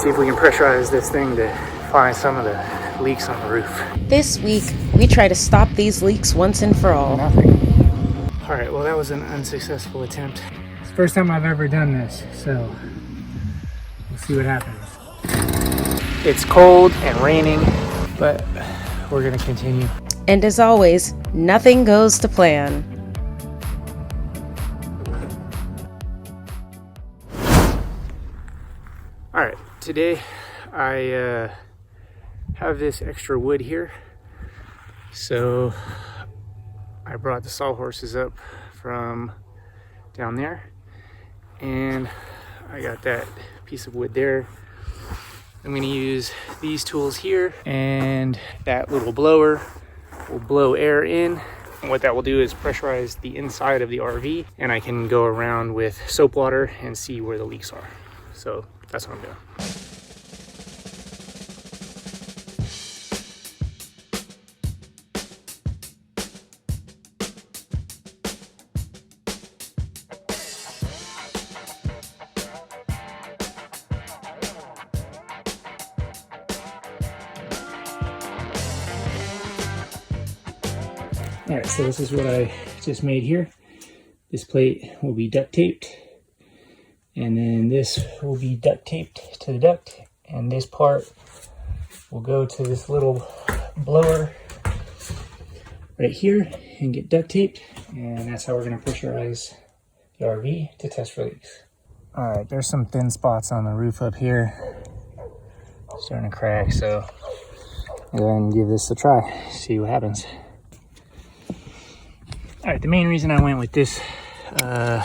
See if we can pressurize this thing to find some of the leaks on the roof. This week, we try to stop these leaks once and for all. Nothing. All right, well, that was an unsuccessful attempt. It's the first time I've ever done this, so we'll see what happens. It's cold and raining, but we're gonna continue. And as always, nothing goes to plan. All right, today I have this extra wood here. So I brought the sawhorses up from down there, and I got that piece of wood there. I'm gonna use these tools here, and that little blower will blow air in. And what that will do is pressurize the inside of the RV, and I can go around with soap water and see where the leaks are. So that's what I'm doing. All right, so this is what I just made here. This plate will be duct taped, and then this will be duct taped to the duct, and this part will go to this little blower right here and get duct taped, and that's how we're gonna pressurize the RV to test for leaks. All right, there's some thin spots on the roof up here, starting to crack, so I'll go ahead and give this a try, see what happens. All right, the main reason I went with this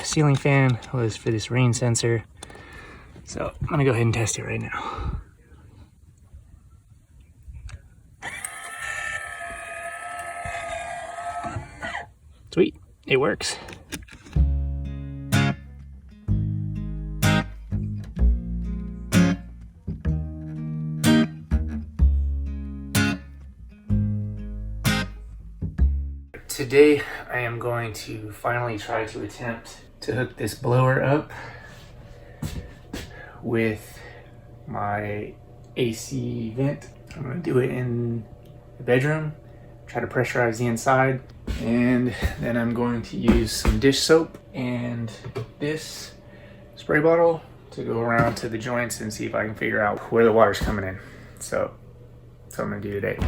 ceiling fan was for this rain sensor. So I'm gonna go ahead and test it right now. Sweet, it works. Today, I am going to finally try to attempt to hook this blower up with my AC vent. I'm going to do it in the bedroom, try to pressurize the inside, and then I'm going to use some dish soap and this spray bottle to go around to the joints and see if I can figure out where the water's coming in. So that's what I'm going to do today.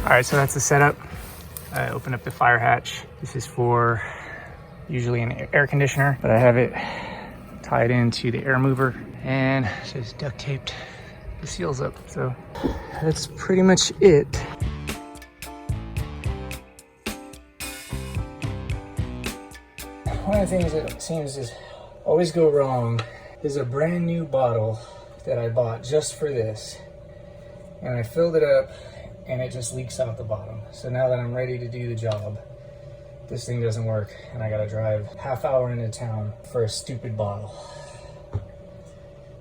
All right, so that's the setup. I opened up the fire hatch. This is for usually an air conditioner, but I have it tied into the air mover and just duct taped the seals up. So that's pretty much it. One of the things that seems to always go wrong is a brand new bottle that I bought just for this. And I filled it up and it just leaks out the bottom. So now that I'm ready to do the job, this thing doesn't work and I gotta drive half hour into town for a stupid bottle.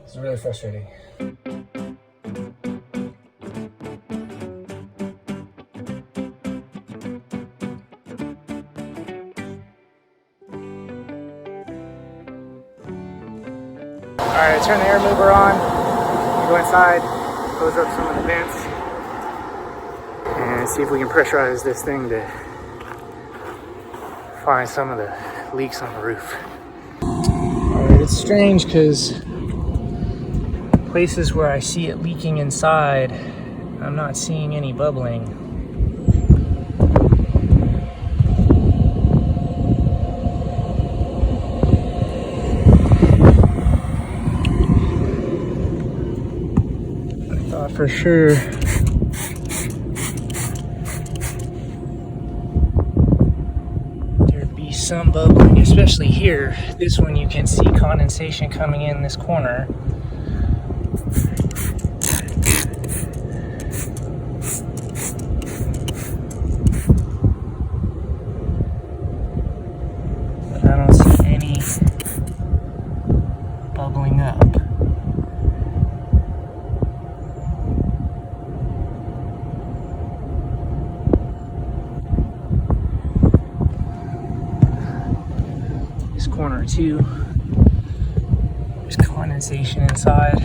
It's really frustrating. All right, I turn the air mover on, go inside, close up some of the vents, and see if we can pressurize this thing to find some of the leaks on the roof. All right, it's strange because places where I see it leaking inside, I'm not seeing any bubbling. I thought for sure some bubbling, especially here. This one you can see condensation coming in this corner. corner too. There's condensation inside.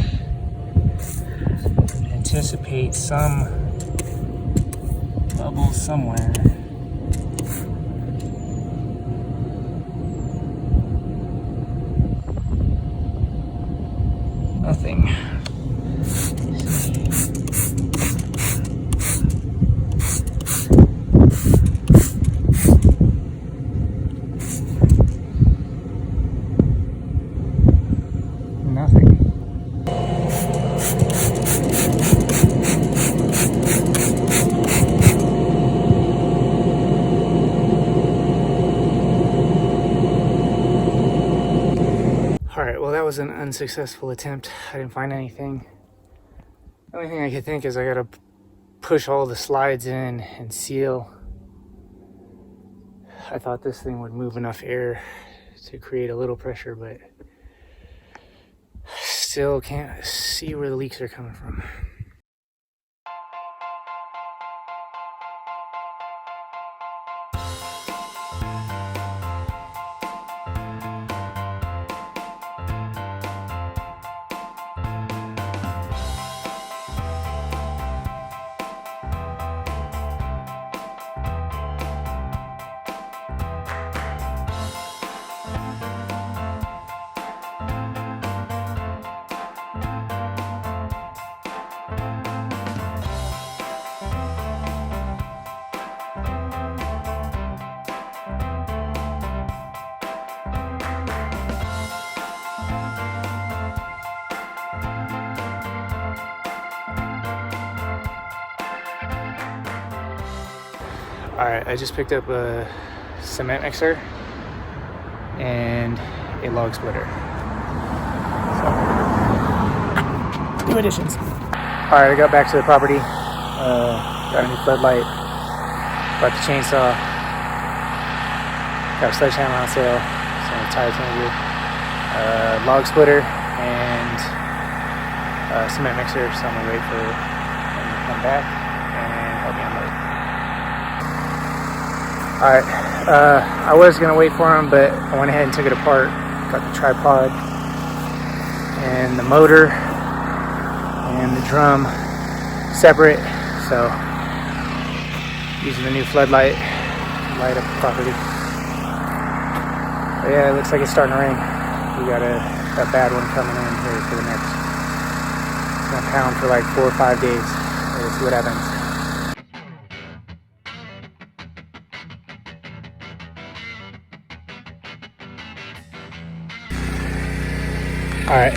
I anticipate some bubbles somewhere. Nothing. Nothing. Alright, well that was an unsuccessful attempt. I didn't find anything. The only thing I could think is I gotta push all the slides in and seal. I thought this thing would move enough air to create a little pressure, but still can't see where the leaks are coming from. Alright, I just picked up a cement mixer and a log splitter. So, new additions. Alright, I got back to the property. Got a new floodlight. Bought the chainsaw. Got a sledgehammer on sale. Some tire changer. Log splitter and cement mixer. So I'm gonna wait for them to come back and help me unload. Alright, I was going to wait for him, but I went ahead and took it apart. Got the tripod and the motor and the drum separate. So, using the new floodlight to light up the property. But yeah, it looks like it's starting to rain. We got a bad one coming in here for the next, it's going to pound for like 4 or 5 days. So we'll see what happens. Alright,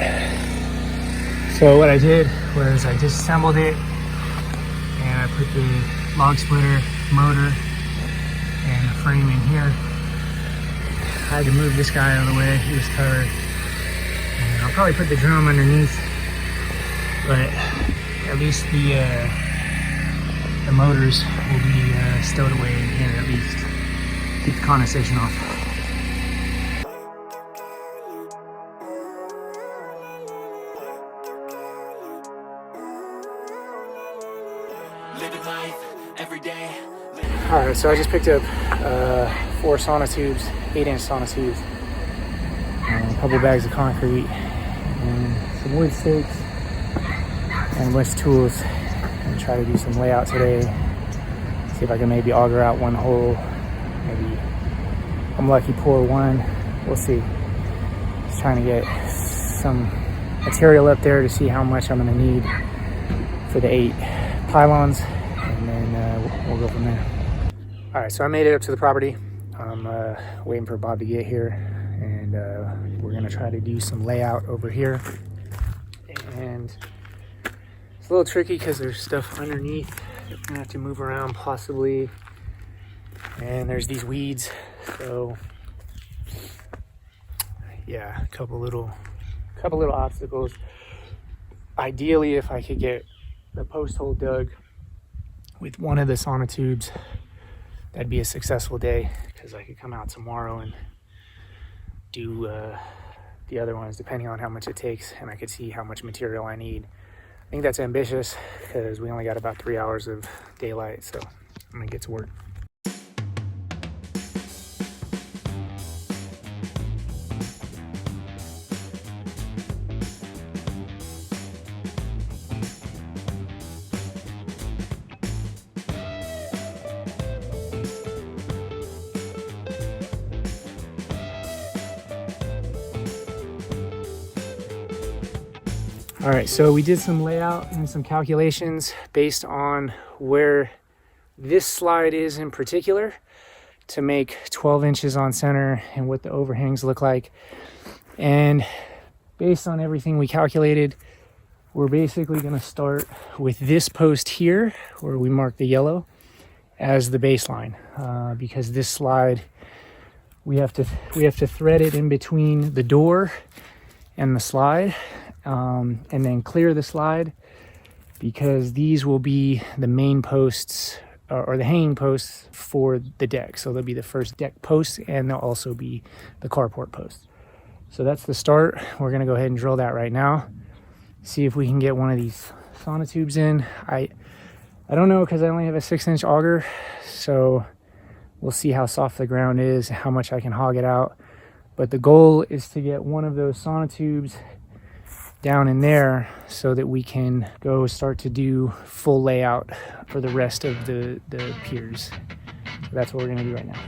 so what I did was I disassembled it and I put the log splitter, motor, and the frame in here. I had to move this guy out of the way, he was covered. And I'll probably put the drum underneath, but at least the motors will be stowed away in here at least. Keep the condensation off. Alright, so I just picked up 4 sauna tubes, 8-inch sauna tubes, a couple bags of concrete, and some wood stakes, and a bunch of tools. And try to do some layout today. See if I can maybe auger out one hole. Maybe I'm lucky pour one. We'll see. Just trying to get some material up there to see how much I'm going to need for the 8 pylons, and then we'll go from there. Alright, so I made it up to the property. I'm waiting for Bob to get here, and we're going to try to do some layout over here. And it's a little tricky because there's stuff underneath that we're going to have to move around possibly. And there's these weeds, so yeah, a couple little obstacles. Ideally, if I could get the post hole dug with one of the sauna tubes, that'd be a successful day, because I could come out tomorrow and do the other ones depending on how much it takes, and I could see how much material I need. I think that's ambitious because we only got about 3 hours of daylight, so I'm gonna get to work. All right, so we did some layout and some calculations based on where this slide is in particular to make 12 inches on center and what the overhangs look like. And based on everything we calculated, we're basically going to start with this post here where we mark the yellow as the baseline, because this slide we have to thread it in between the door and the slide, and then clear the slide, because these will be the main posts or the hanging posts for the deck. So they'll be the first deck posts, and they'll also be the carport posts. So that's the start. We're going to go ahead and drill that right now. See if we can get one of these sonotubes in. I don't know, because I only have a 6-inch auger, so we'll see how soft the ground is, how much I can hog it out. But the goal is to get one of those sonotubes down in there so that we can go start to do full layout for the rest of the piers. So that's what we're gonna do right now.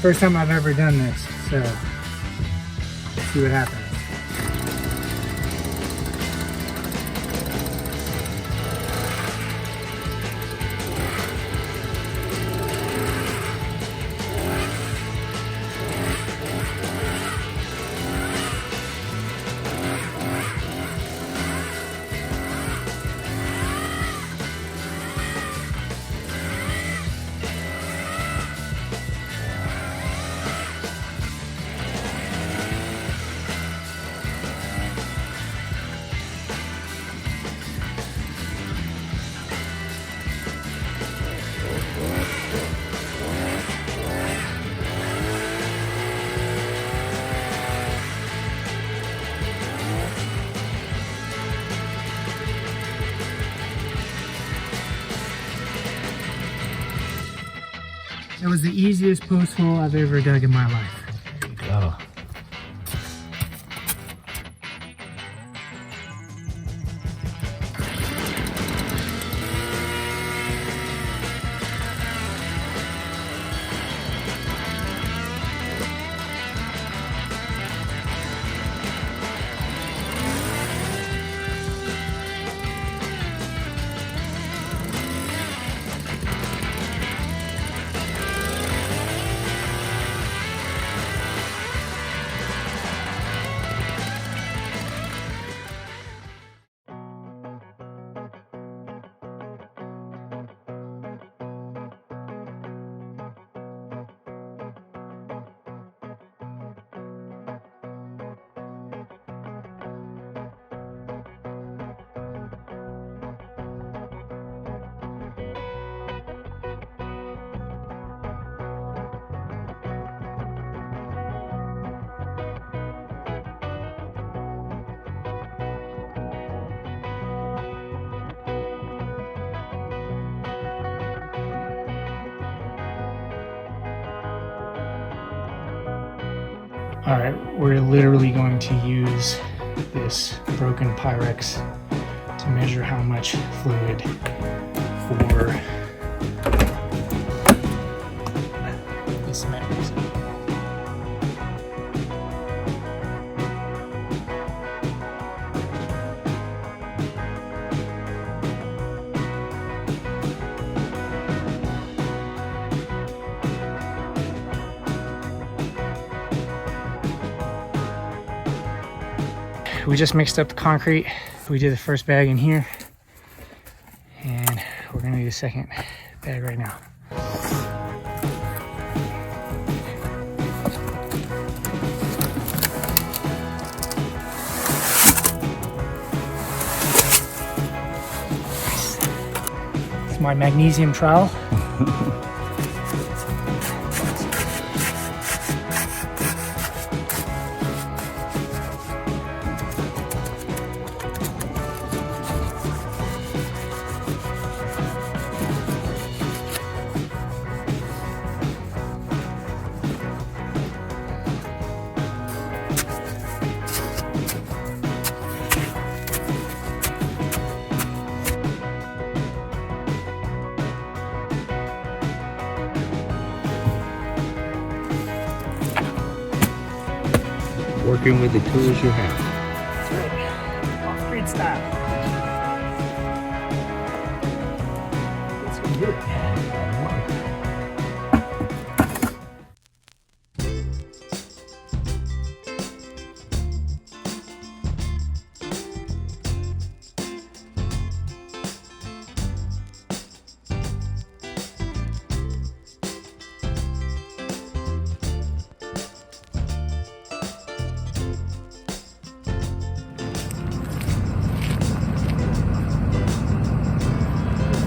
First time I've ever done this, so let's see what happens. That was the easiest post hole I've ever dug in my life. There you go. All right, we're literally going to use this broken Pyrex to measure how much fluid for the cement mixer. We just mixed up the concrete. We did the first bag in here, and we're gonna do the second bag right now. It's my magnesium trowel. Working with the tools you have. That's right. Concrete style. Let's go do it.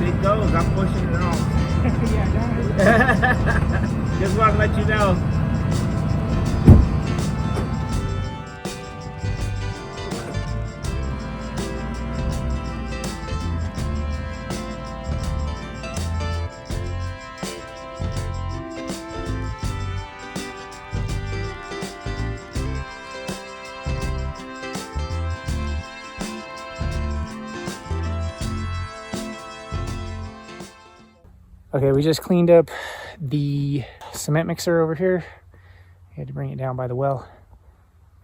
It goes, I'm pushing it on. Yeah, Just want to let you know. Okay, we just cleaned up the cement mixer over here. I had to bring it down by the well.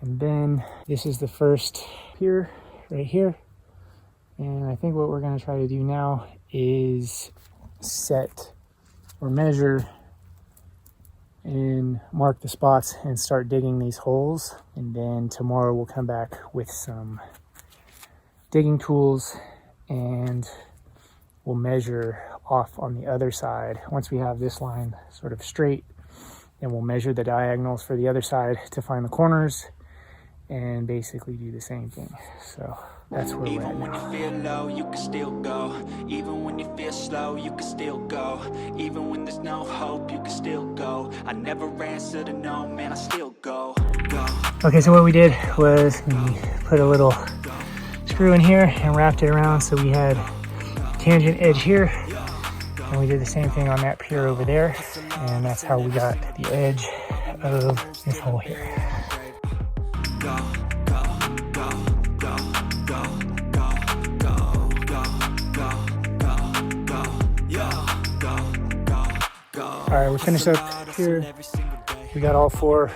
And then this is the first pier right here. And I think what we're gonna try to do now is set or measure and mark the spots and start digging these holes. And then tomorrow we'll come back with some digging tools and we'll measure off on the other side. Once we have this line sort of straight, then we'll measure the diagonals for the other side to find the corners and basically do the same thing. So that's where we're at Even when now. you feel low, you can still go. Even when you feel slow, you can still go. Even when there's no hope, you can still go. I never answer to no, man, I still go. Okay, so what we did was we put a little screw in here and wrapped it around so we had tangent edge here. And we did the same thing on that pier over there. And that's how we got the edge of this hole here. All right, we finished up here. We got all four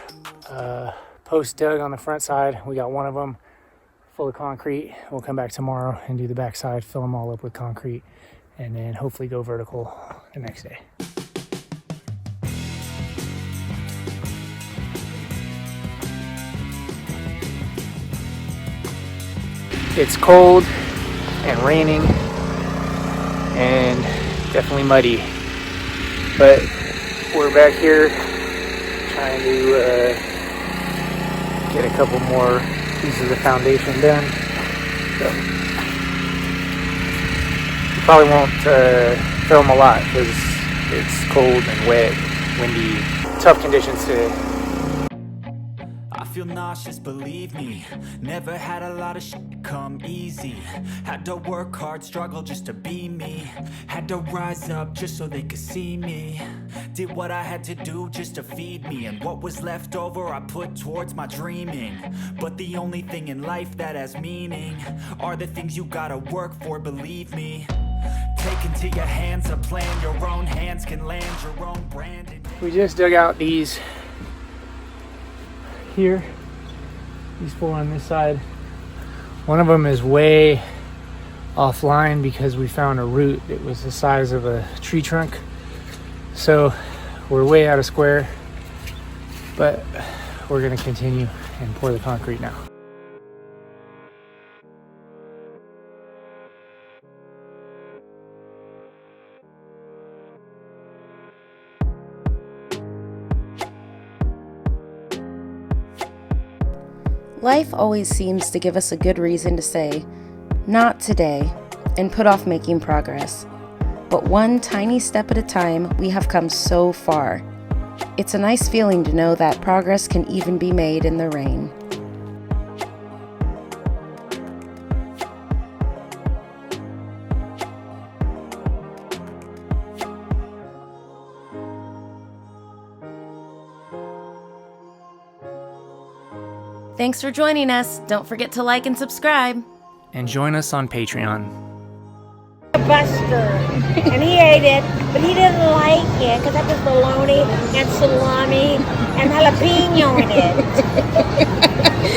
posts dug on the front side. We got one of them full of concrete. We'll come back tomorrow and do the back side, fill them all up with concrete, and then hopefully go vertical the next day. It's cold and raining and definitely muddy, but we're back here trying to get a couple more pieces of foundation done. So probably won't film a lot because it's cold and wet, windy, tough conditions today. I feel nauseous, believe me. Never had a lot of shit come easy. Had to work hard, struggle just to be me. Had to rise up just so they could see me. Did what I had to do just to feed me. And what was left over I put towards my dreaming. But the only thing in life that has meaning are the things you gotta work for, believe me. Take into your hands a plan. Your own hands can land your own brand. We just dug out these here, these four on this side. One of them is way offline because we found a root that was the size of a tree trunk, so we're way out of square, but we're gonna continue and pour the concrete now. Life always seems to give us a good reason to say, "Not today," and put off making progress. But one tiny step at a time, we have come so far. It's a nice feeling to know that progress can even be made in the rain. Thanks for joining us. Don't forget to like and subscribe. And join us on Patreon. Buster, and he ate it, but he didn't like it because that was bologna and salami and jalapeno in it. I'm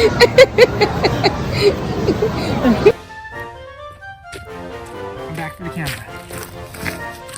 back for the camera.